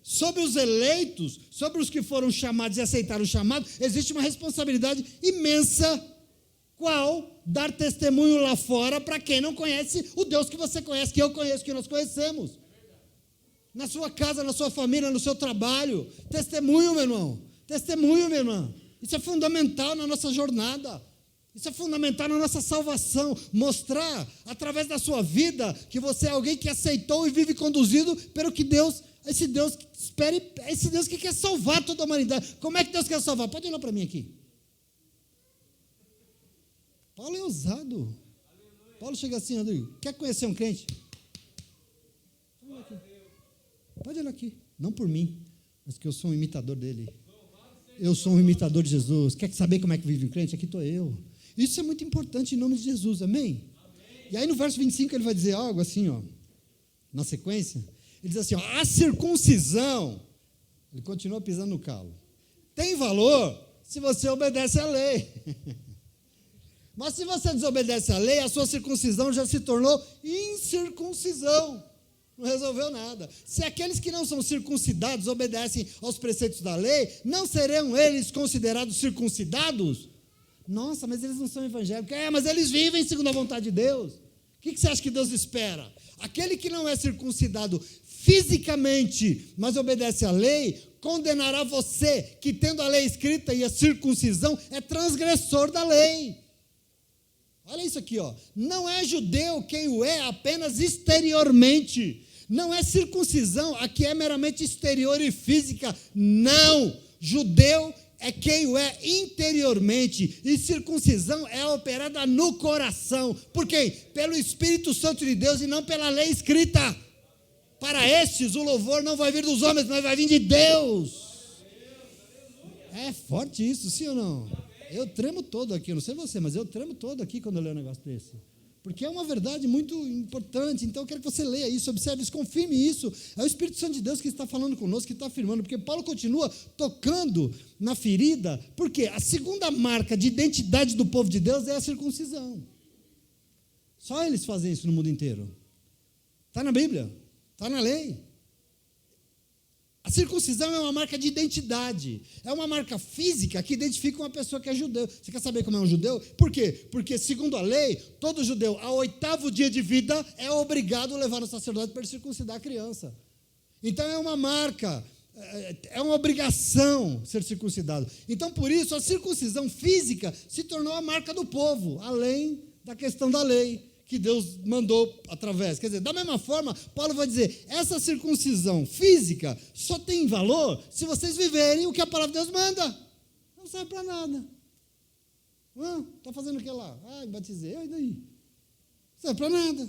Sobre os eleitos, sobre os que foram chamados e aceitaram o chamado, existe uma responsabilidade imensa. Qual? Dar testemunho lá fora para quem não conhece o Deus que você conhece, que eu conheço, que nós conhecemos. Na sua casa, na sua família, no seu trabalho. Testemunho, meu irmão. Testemunho, minha irmã. Isso é fundamental na nossa jornada. Isso é fundamental na nossa salvação. Mostrar, através da sua vida, que você é alguém que aceitou e vive conduzido pelo que Deus, esse Deus que espere, esse Deus que quer salvar toda a humanidade. Como é que Deus quer salvar? Pode olhar para mim aqui. Paulo é ousado. Paulo chega assim, Rodrigo, quer conhecer um crente? Pode olhar aqui. Não por mim, mas que eu sou um imitador dele. Eu sou um imitador de Jesus. Quer saber como é que vive um crente? Aqui estou eu. Isso é muito importante em nome de Jesus, amém? E aí no verso 25 ele vai dizer algo assim, ó, na sequência. Ele diz assim, ó, a circuncisão, ele continua pisando no calo, tem valor se você obedece à lei. Mas se você desobedece à lei, a sua circuncisão já se tornou incircuncisão. Não resolveu nada. Se aqueles que não são circuncidados obedecem aos preceitos da lei, não serão eles considerados circuncidados? Nossa, mas eles não são evangélicos. Mas eles vivem segundo a vontade de Deus. O que você acha que Deus espera? Aquele que não é circuncidado fisicamente, mas obedece à lei, condenará você, que tendo a lei escrita e a circuncisão, é transgressor da lei. Olha isso aqui, ó. Não é judeu quem o é apenas exteriormente. Não é circuncisão a que é meramente exterior e física. Não. Judeu é quem o é interiormente. E circuncisão é operada no coração. Por quê? Pelo Espírito Santo de Deus e não pela lei escrita. Para estes o louvor não vai vir dos homens, mas vai vir de Deus. É forte isso, sim ou não? Eu tremo todo aqui, eu não sei você, mas eu tremo todo aqui quando eu leio um negócio desse. Porque é uma verdade muito importante, então eu quero que você leia isso, observe isso, confirme isso. É o Espírito Santo de Deus que está falando conosco, que está afirmando, porque Paulo continua tocando na ferida, porque a segunda marca de identidade do povo de Deus é a circuncisão. Só eles fazem isso no mundo inteiro. Está na Bíblia, está na lei. A circuncisão é uma marca de identidade, é uma marca física que identifica uma pessoa que é judeu. Você quer saber como é um judeu? Por quê? Porque, segundo a lei, todo judeu, ao 8º dia de vida, é obrigado a levar o sacerdote para circuncidar a criança. Então, é uma marca, é uma obrigação ser circuncidado. Então, por isso, a circuncisão física se tornou a marca do povo, além da questão da lei que Deus mandou através. Quer dizer, da mesma forma, Paulo vai dizer, essa circuncisão física só tem valor se vocês viverem o que a palavra de Deus manda. Não serve para nada. Está fazendo o que lá? Me batizei, e daí? Não serve para nada.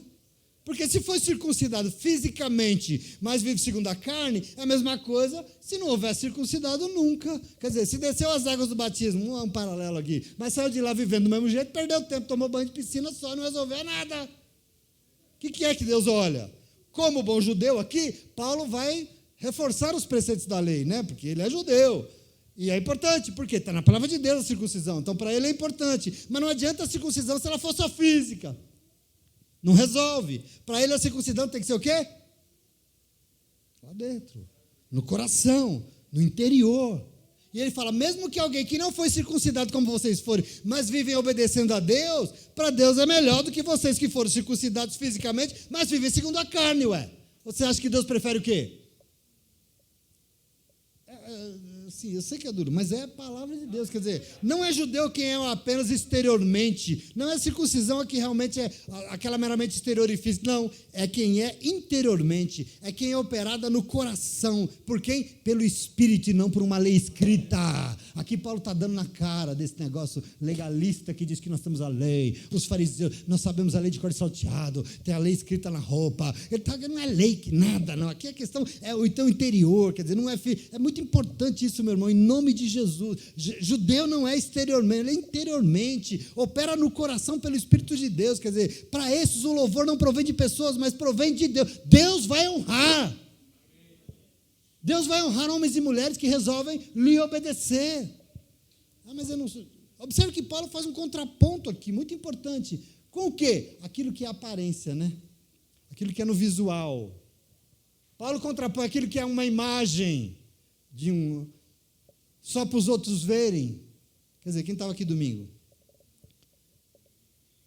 Porque se for circuncidado fisicamente, mas vive segundo a carne, é a mesma coisa se não houver circuncidado nunca. Quer dizer, se desceu as águas do batismo, um paralelo aqui, mas saiu de lá vivendo do mesmo jeito, perdeu tempo, tomou banho de piscina só, não resolveu nada. O que é que Deus olha? Como bom judeu aqui, Paulo vai reforçar os preceitos da lei, né? Porque ele é judeu. E é importante, porque está na palavra de Deus a circuncisão. Então, para ele é importante. Mas não adianta a circuncisão se ela for só física. Não resolve. Para ele a circuncisão tem que ser o quê? Lá dentro, no coração, no interior. E ele fala, mesmo que alguém que não foi circuncidado como vocês forem, mas vivem obedecendo a Deus, para Deus é melhor do que vocês que foram circuncidados fisicamente, mas vivem segundo a carne, ué. Você acha que Deus prefere o quê? Sim, eu sei que é duro, mas é a palavra de Deus. Quer dizer, não é judeu quem é apenas exteriormente, não é circuncisão que realmente é aquela meramente exterior e física, não, é quem é interiormente, é quem é operada no coração. Por quem? Pelo Espírito e não por uma lei escrita. Aqui Paulo está dando na cara desse negócio legalista que diz que nós temos a lei, os fariseus, nós sabemos a lei de cor e salteado, tem a lei escrita na roupa. Ele está dizendo, não é lei que nada, não. Aqui a questão é o então interior, quer dizer, não é é muito importante isso, meu irmão, em nome de Jesus. Judeu não é exteriormente, ele é interiormente, opera no coração pelo Espírito de Deus. Quer dizer, para esses o louvor não provém de pessoas, mas provém de Deus. Deus vai honrar. Deus vai honrar homens e mulheres que resolvem lhe obedecer. Mas eu não sou. Observe que Paulo faz um contraponto aqui, muito importante. Com o quê? Aquilo que é aparência, né? Aquilo que é no visual. Paulo contrapõe aquilo que é uma imagem só para os outros verem. Quer dizer, quem estava aqui domingo?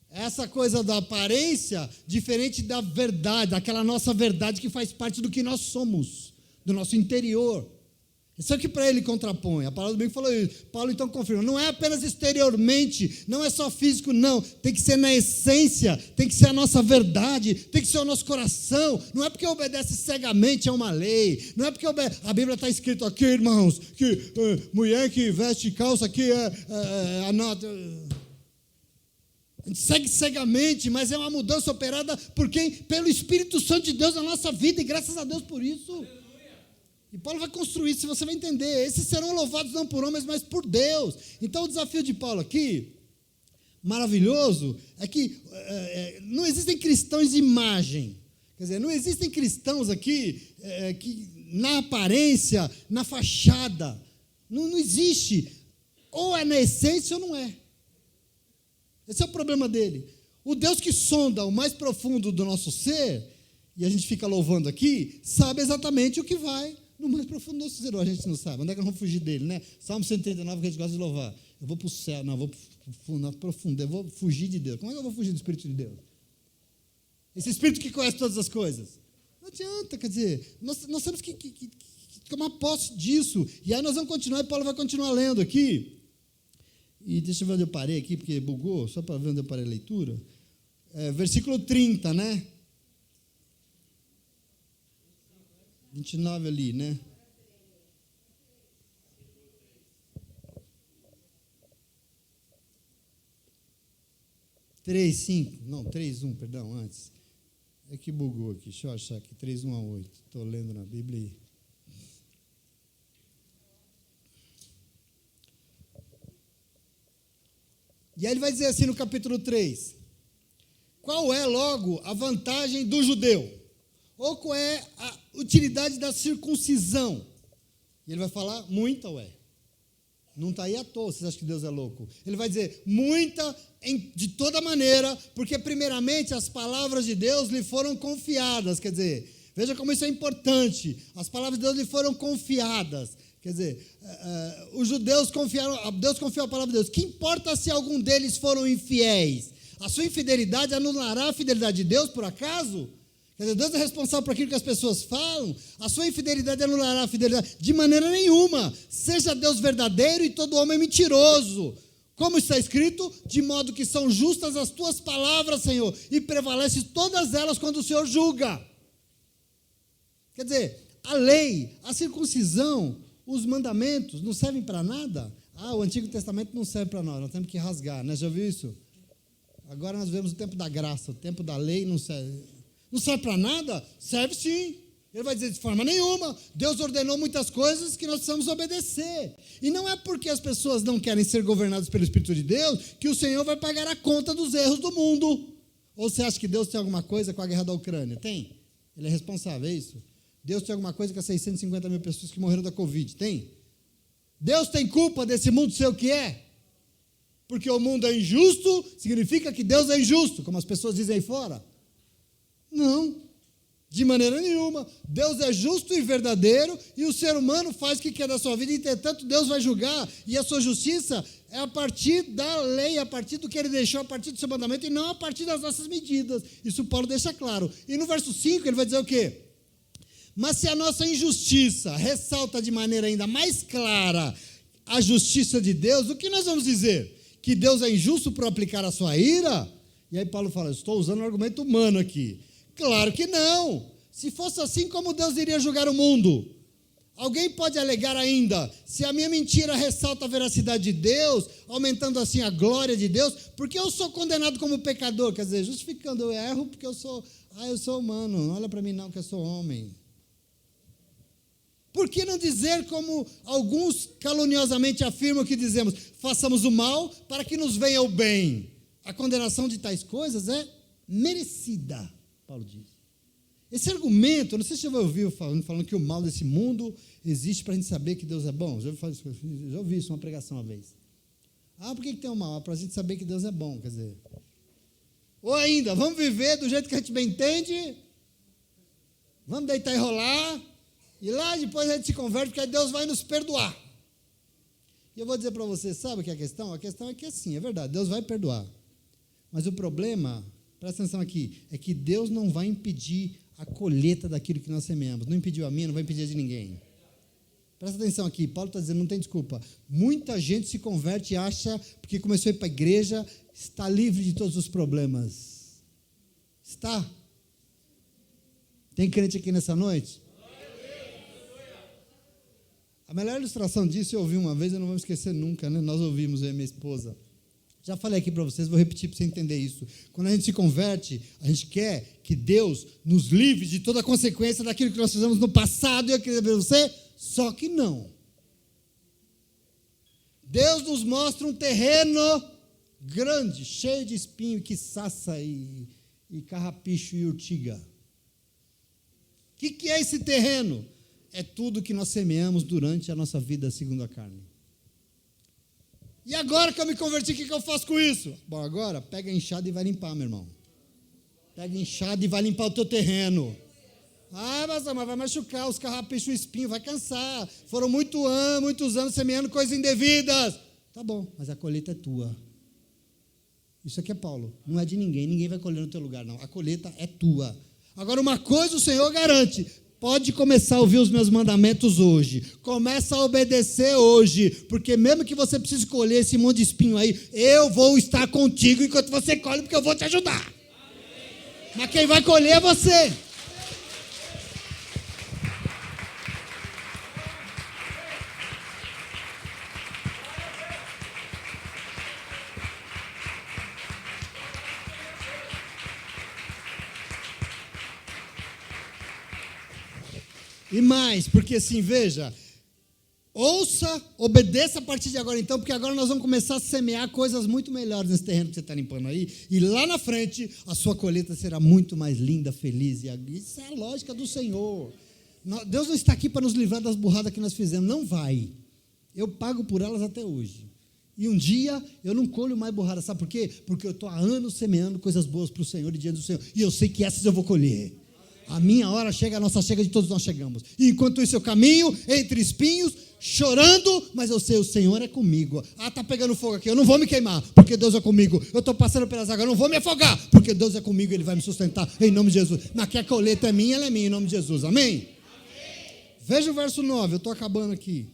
Essa coisa da aparência, diferente da verdade, daquela nossa verdade que faz parte do que nós somos, do nosso interior. Isso é o que para ele contrapõe. A palavra do domingo falou isso. Paulo então confirma. Não é apenas exteriormente, não é só físico, não. Tem que ser na essência, tem que ser a nossa verdade, tem que ser o nosso coração. Não é porque obedece cegamente a uma lei. Não é porque a Bíblia está escrito aqui, irmãos, que mulher que veste calça aqui a nota. A gente segue cegamente, mas é uma mudança operada por quem? Pelo Espírito Santo de Deus na nossa vida, e graças a Deus por isso. E Paulo vai construir isso, você vai entender. Esses serão louvados não por homens, mas por Deus. Então o desafio de Paulo aqui, maravilhoso, é que não existem cristãos de imagem. Quer dizer, não existem cristãos aqui que na aparência, na fachada. Não existe. Ou é na essência ou não é. Esse é o problema dele. O Deus que sonda o mais profundo do nosso ser, e a gente fica louvando aqui, sabe exatamente o que vai no mais profundo do nosso ser. A gente não sabe. Onde é que nós vamos fugir dele, né? Salmo 139, que a gente gosta de louvar. Eu vou para o céu, não, eu vou na profunda, eu vou fugir de Deus. Como é que eu vou fugir do Espírito de Deus? Esse Espírito que conhece todas as coisas. Não adianta, quer dizer, nós temos que tomar posse disso. E aí nós vamos continuar, e Paulo vai continuar lendo aqui. E deixa eu ver onde eu parei aqui, porque bugou, só para ver onde eu parei a leitura. Versículo 30, né? 29 ali, né? Três, 5, não, 3:1, perdão, antes. É que bugou aqui, deixa eu achar aqui, 3:1-8. Estou lendo na Bíblia aí. E aí ele vai dizer assim no capítulo 3, qual é logo a vantagem do judeu? Ou qual é a utilidade da circuncisão? E ele vai falar, muita, não está aí à toa, vocês acham que Deus é louco? Ele vai dizer, muita de toda maneira, porque primeiramente as palavras de Deus lhe foram confiadas, quer dizer, veja como isso é importante, as palavras de Deus lhe foram confiadas. Quer dizer, os judeus confiaram, Deus confiou a palavra de Deus. Que importa se algum deles foram infiéis? A sua infidelidade anulará a fidelidade de Deus, por acaso? Quer dizer, Deus é responsável por aquilo que as pessoas falam? A sua infidelidade anulará a fidelidade? De maneira nenhuma. Seja Deus verdadeiro e todo homem mentiroso. Como está escrito? De modo que são justas as tuas palavras, Senhor, e prevalecem todas elas quando o Senhor julga. Quer dizer, a lei, a circuncisão, os mandamentos não servem para nada? O Antigo Testamento não serve para nós temos que rasgar, né? Já viu isso? Agora nós vemos o tempo da graça, o tempo da lei não serve. Não serve para nada? Serve sim. Ele vai dizer de forma nenhuma. Deus ordenou muitas coisas que nós precisamos obedecer. E não é porque as pessoas não querem ser governadas pelo Espírito de Deus que o Senhor vai pagar a conta dos erros do mundo. Ou você acha que Deus tem alguma coisa com a guerra da Ucrânia? Tem? Ele é responsável, é isso? Deus tem alguma coisa com as 650 mil pessoas que morreram da Covid? Tem? Deus tem culpa desse mundo ser o que é? Porque o mundo é injusto, significa que Deus é injusto, como as pessoas dizem aí fora? Não, de maneira nenhuma. Deus é justo e verdadeiro, e o ser humano faz o que quer da sua vida, entretanto Deus vai julgar, e a sua justiça é a partir da lei, a partir do que ele deixou, a partir do seu mandamento, e não a partir das nossas medidas. Isso Paulo deixa claro. E no verso 5 ele vai dizer o quê? Mas se a nossa injustiça ressalta de maneira ainda mais clara a justiça de Deus, o que nós vamos dizer? Que Deus é injusto por aplicar a sua ira? E aí Paulo fala, estou usando um argumento humano aqui. Claro que não. Se fosse assim, como Deus iria julgar o mundo? Alguém pode alegar ainda, se a minha mentira ressalta a veracidade de Deus, aumentando assim a glória de Deus, porque eu sou condenado como pecador? Quer dizer, justificando, eu erro porque eu sou humano, não olha para mim não que eu sou homem. Por que não dizer como alguns caluniosamente afirmam que dizemos, façamos o mal para que nos venha o bem? A condenação de tais coisas é merecida, Paulo diz. Esse argumento, não sei se você já ouviu falando que o mal desse mundo existe para a gente saber que Deus é bom. Já ouvi isso, uma pregação uma vez. Por que tem o mal? Para a gente saber que Deus é bom, quer dizer. Ou ainda, vamos viver do jeito que a gente bem entende, vamos deitar e rolar, e lá depois a gente se converte, porque aí Deus vai nos perdoar. E eu vou dizer para você, sabe o que é a questão? A questão é que assim, é verdade, Deus vai perdoar. Mas o problema, presta atenção aqui, é que Deus não vai impedir a colheita daquilo que nós semeamos. Não impediu a minha, não vai impedir a de ninguém. Presta atenção aqui, Paulo está dizendo, não tem desculpa. Muita gente se converte e acha, porque começou a ir para a igreja, está livre de todos os problemas. Está? Tem crente aqui nessa noite? A melhor ilustração disso eu ouvi uma vez, eu não vou me esquecer nunca, né? Nós ouvimos, eu e minha esposa. Já falei aqui para vocês, vou repetir para você entender isso. Quando a gente se converte, a gente quer que Deus nos livre de toda a consequência daquilo que nós fizemos no passado, e eu queria ver você, só que não. Deus nos mostra um terreno grande, cheio de espinho, quiçaça e carrapicho e urtiga. O que é esse terreno? É tudo que nós semeamos durante a nossa vida segundo a carne. E agora que eu me converti, o que eu faço com isso? Bom, agora pega a enxada e vai limpar, meu irmão. Pega a enxada e vai limpar o teu terreno. Mas vai machucar os carrapichos, o espinho, vai cansar. Foram muitos anos semeando coisas indevidas. Tá bom, mas a colheita é tua. Isso aqui é Paulo, não é de ninguém vai colher no teu lugar, não. A colheita é tua. Agora, uma coisa o Senhor garante: pode começar a ouvir os meus mandamentos hoje. Começa a obedecer hoje. Porque mesmo que você precise colher esse monte de espinho aí, eu vou estar contigo enquanto você colhe, porque eu vou te ajudar. Amém. Mas quem vai colher é você. E mais, porque assim, veja, ouça, obedeça a partir de agora então, porque agora nós vamos começar a semear coisas muito melhores nesse terreno que você está limpando aí, e lá na frente a sua colheita será muito mais linda, feliz, e isso é a lógica do Senhor. Deus não está aqui para nos livrar das burradas que nós fizemos, não vai. Eu pago por elas até hoje. E um dia eu não colho mais burrada, sabe por quê? Porque eu estou há anos semeando coisas boas para o Senhor e diante do Senhor, e eu sei que essas eu vou colher. A minha hora chega, a nossa chega, de todos nós chegamos. E enquanto isso eu caminho entre espinhos, chorando, mas eu sei, o Senhor é comigo. Está pegando fogo aqui, eu não vou me queimar, porque Deus é comigo. Eu estou passando pelas águas, eu não vou me afogar, porque Deus é comigo, Ele vai me sustentar, em nome de Jesus. Mas que a colheita é minha, ela é minha, em nome de Jesus, amém? Amém. Veja o verso 9, eu estou acabando aqui.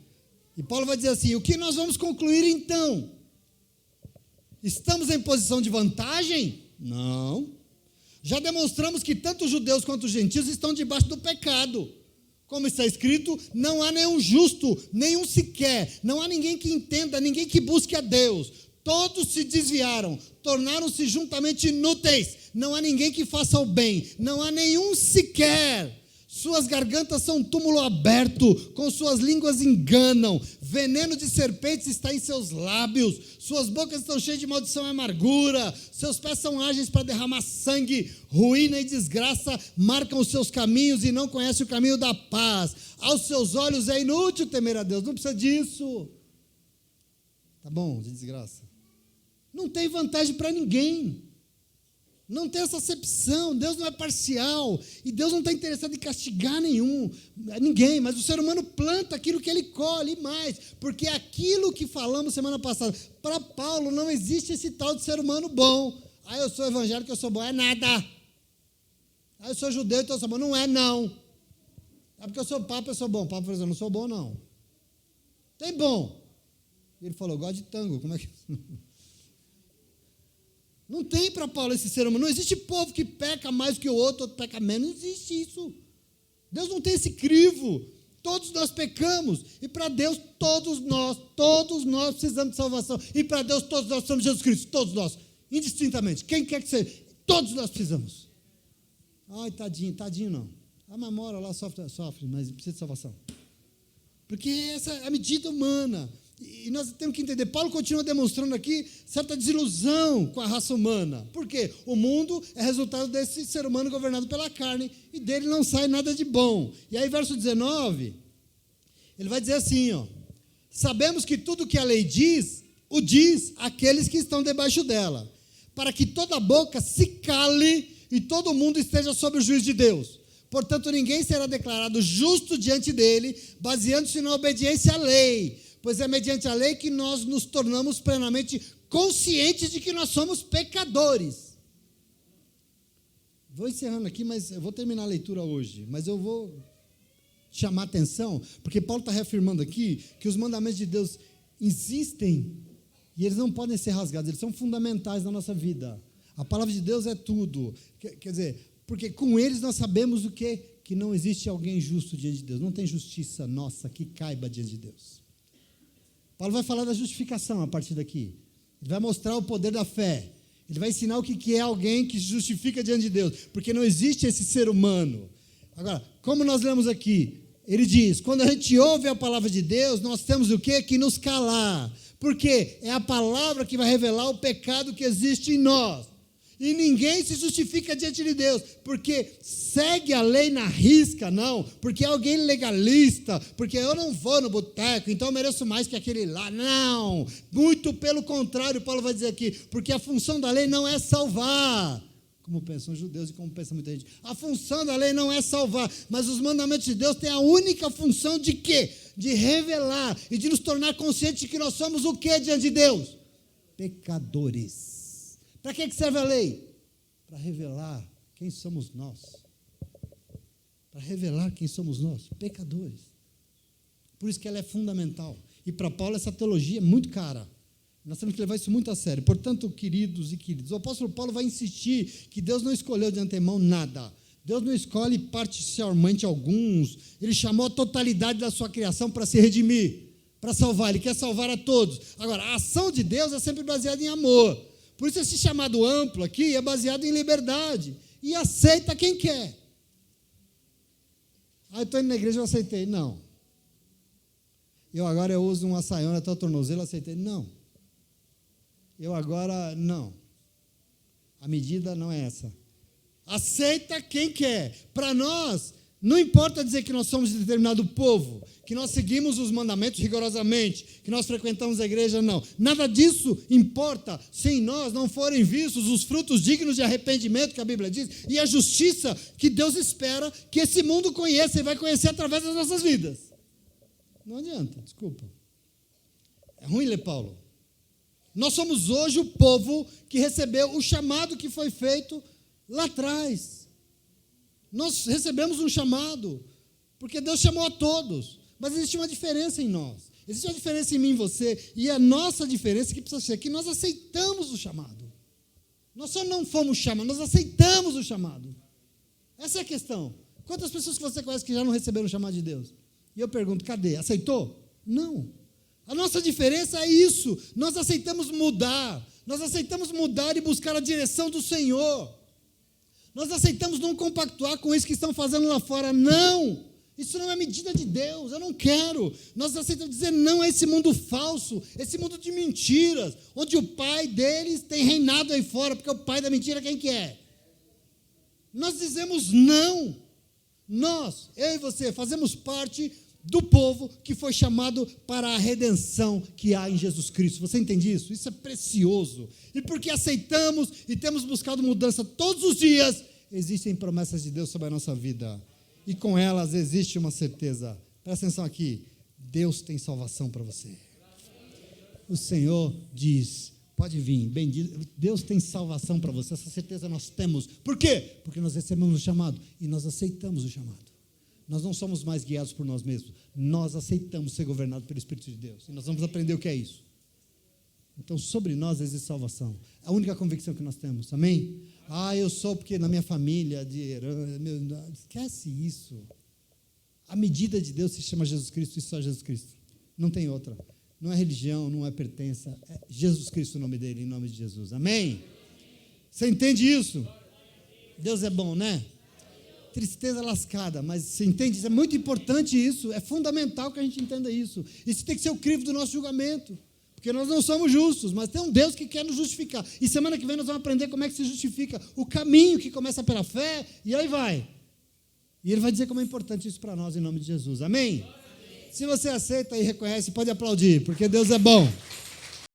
E Paulo vai dizer assim, o que nós vamos concluir então? Estamos em posição de vantagem? Não. Já demonstramos que tanto os judeus quanto os gentios estão debaixo do pecado. Como está escrito, não há nenhum justo, nenhum sequer, não há ninguém que entenda, ninguém que busque a Deus. Todos se desviaram, tornaram-se juntamente inúteis. Não há ninguém que faça o bem, não há nenhum sequer. Suas gargantas são um túmulo aberto, com suas línguas enganam, veneno de serpentes está em seus lábios, suas bocas estão cheias de maldição e amargura, seus pés são ágeis para derramar sangue, ruína e desgraça marcam os seus caminhos e não conhecem o caminho da paz. Aos seus olhos é inútil temer a Deus, não precisa disso. Tá bom, de desgraça. Não tem vantagem para ninguém. Não tem essa acepção, Deus não é parcial, e Deus não está interessado em castigar ninguém, mas o ser humano planta aquilo que ele colhe e mais, porque aquilo que falamos semana passada, para Paulo não existe esse tal de ser humano bom. Eu sou evangélico, eu sou bom, é nada. Eu sou judeu, então eu sou bom, não é não. Porque eu sou papa, eu sou bom. O papa falou assim, eu não sou bom não. Tem bom. Ele falou, eu gosto de tango, como é que... Não tem para Paulo esse ser humano. Não existe povo que peca mais que o outro peca menos. Não existe isso. Deus não tem esse crivo. Todos nós pecamos. E para Deus, todos nós precisamos de salvação. E para Deus, todos nós precisamos de Jesus Cristo. Todos nós. Indistintamente. Quem quer que seja. Todos nós precisamos. Ai, tadinho não. A mamora lá sofre, mas precisa de salvação. Porque essa é a medida humana. E nós temos que entender, Paulo continua demonstrando aqui certa desilusão com a raça humana. Por quê? O mundo é resultado desse ser humano governado pela carne, e dele não sai nada de bom. E aí, verso 19, ele vai dizer assim, sabemos que tudo que a lei diz, o diz àqueles que estão debaixo dela, para que toda boca se cale e todo mundo esteja sob o juízo de Deus. Portanto, ninguém será declarado justo diante dele, baseando-se na obediência à lei, pois é mediante a lei que nós nos tornamos plenamente conscientes de que nós somos pecadores. Vou encerrando aqui, mas eu vou terminar a leitura hoje, mas eu vou chamar a atenção, porque Paulo está reafirmando aqui que os mandamentos de Deus existem e eles não podem ser rasgados, eles são fundamentais na nossa vida. A palavra de Deus é tudo. Quer dizer, porque com eles nós sabemos o quê? Que não existe alguém justo diante de Deus, não tem justiça nossa que caiba diante de Deus. Paulo vai falar da justificação a partir daqui. Ele vai mostrar o poder da fé. Ele vai ensinar o que é alguém que se justifica diante de Deus, porque não existe esse ser humano. Agora, como nós lemos aqui, ele diz, quando a gente ouve a palavra de Deus, nós temos o quê? Que nos calar. Porque é a palavra que vai revelar o pecado que existe em nós. E ninguém se justifica diante de Deus, porque segue a lei na risca, não, porque é alguém legalista, porque eu não vou no boteco, então eu mereço mais que aquele lá, não, muito pelo contrário, Paulo vai dizer aqui, porque a função da lei não é salvar, como pensam os judeus e como pensa muita gente, a função da lei não é salvar, mas os mandamentos de Deus têm a única função de quê? De revelar e de nos tornar conscientes de que nós somos o quê diante de Deus? Pecadores. Para que serve a lei? Para revelar quem somos nós. Para revelar quem somos nós, pecadores. Por isso que ela é fundamental. E para Paulo essa teologia é muito cara. Nós temos que levar isso muito a sério. Portanto, queridos e queridas, o apóstolo Paulo vai insistir que Deus não escolheu de antemão nada. Deus não escolhe parcialmente alguns. Ele chamou a totalidade da sua criação para se redimir, para salvar. Ele quer salvar a todos. Agora, a ação de Deus é sempre baseada em amor. Por isso esse chamado amplo aqui é baseado em liberdade. E aceita quem quer. Eu estou indo na igreja, eu aceitei. Não. Eu uso uma saiona até o tornozelo, eu aceitei. Não. Não. A medida não é essa. Aceita quem quer. Para nós, não importa dizer que nós somos de determinado povo, que nós seguimos os mandamentos rigorosamente, que nós frequentamos a igreja, não. Nada disso importa se em nós não forem vistos os frutos dignos de arrependimento que a Bíblia diz e a justiça que Deus espera que esse mundo conheça e vai conhecer através das nossas vidas. Não adianta, desculpa. É ruim ler Paulo. Nós somos hoje o povo que recebeu o chamado que foi feito lá atrás. Nós recebemos um chamado, porque Deus chamou a todos, mas existe uma diferença em nós, existe uma diferença em mim e você, e a nossa diferença que precisa ser que nós aceitamos o chamado. Nós só não fomos chamados, nós aceitamos o chamado. Essa é a questão. Quantas pessoas que você conhece que já não receberam o chamado de Deus? E eu pergunto, cadê? Aceitou? Não. A nossa diferença é isso, nós aceitamos mudar e buscar a direção do Senhor. Nós aceitamos não compactuar com isso que estão fazendo lá fora. Não, isso não é medida de Deus, eu não quero. Nós aceitamos dizer não a esse mundo falso, esse mundo de mentiras, onde o pai deles tem reinado aí fora, porque o pai da mentira quem que é? Nós dizemos não. Nós, eu e você, fazemos parte do povo que foi chamado para a redenção que há em Jesus Cristo. Você entende isso? Isso é precioso. E porque aceitamos e temos buscado mudança todos os dias, existem promessas de Deus sobre a nossa vida. E com elas existe uma certeza. Presta atenção aqui. Deus tem salvação para você. O Senhor diz, pode vir, bendito. Deus tem salvação para você. Essa certeza nós temos. Por quê? Porque nós recebemos o chamado e nós aceitamos o chamado. Nós não somos mais guiados por nós mesmos. Nós aceitamos ser governados pelo Espírito de Deus. E nós vamos aprender o que é isso. Então, sobre nós existe salvação. A única convicção que nós temos. Amém? Eu sou porque na minha família, esquece isso. A medida de Deus se chama Jesus Cristo e só Jesus Cristo. Não tem outra. Não é religião, não é pertença. É Jesus Cristo o nome dele, em nome de Jesus. Amém? Você entende isso? Deus é bom, né? tristeza lascada, mas você entende? Isso é muito importante isso, é fundamental que a gente entenda isso. Isso tem que ser o crivo do nosso julgamento, porque nós não somos justos, mas tem um Deus que quer nos justificar. E semana que vem nós vamos aprender como é que se justifica o caminho que começa pela fé, e aí vai. E ele vai dizer como é importante isso para nós, em nome de Jesus. Amém? Se você aceita e reconhece, pode aplaudir, porque Deus é bom.